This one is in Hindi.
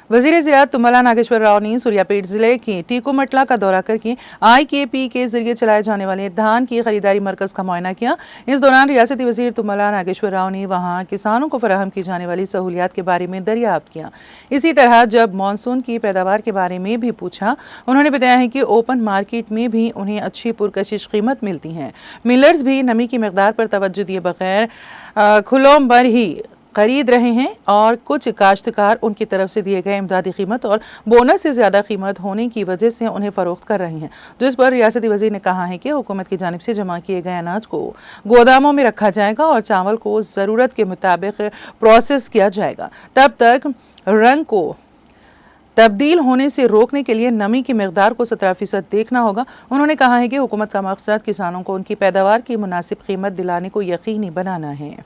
वजीर ज़राअत तुम्मला नागेश्वर राव ने सूर्यापेट जिले के टीकूमटला का दौरा करके IKP के जरिए चलाए जाने वाले धान की खरीदारी मरकज का मुआयना किया। इस दौरान रियासती वजीर तुम्मला नागेश्वर राव ने वहां किसानों को फराहम की जाने वाली सहूलियात के बारे में दरियाफ्त किया। इसी तरह जब मानसून की पैदावार के बारे में भी पूछा, उन्होंने बताया है कि ओपन मार्केट में भी उन्हें अच्छी पुरकशिश कीमत मिलती है। मिलर्स भी नमी की मकदार पर तवज्जो दिए बगैर खुलोम पर ही खरीद रहे हैं और कुछ काश्तकार उनकी तरफ से दिए गए इमदादी कीमत और बोनस से ज़्यादा कीमत होने की वजह से उन्हें फ़रोख्त कर रहे हैं, जिस पर रियासती वज़ीर ने कहा है कि हुकूमत की जानिब से जमा किए गए अनाज को गोदामों में रखा जाएगा और चावल को ज़रूरत के मुताबिक प्रोसेस किया जाएगा। तब तक रंग को तब्दील होने से रोकने के लिए नमी की मकदार को 17% देखना होगा। उन्होंने कहा है कि हुकूमत का मकसद किसानों को उनकी पैदावार की मुनासिब कीमत दिलाने को यकीनी बनाना है।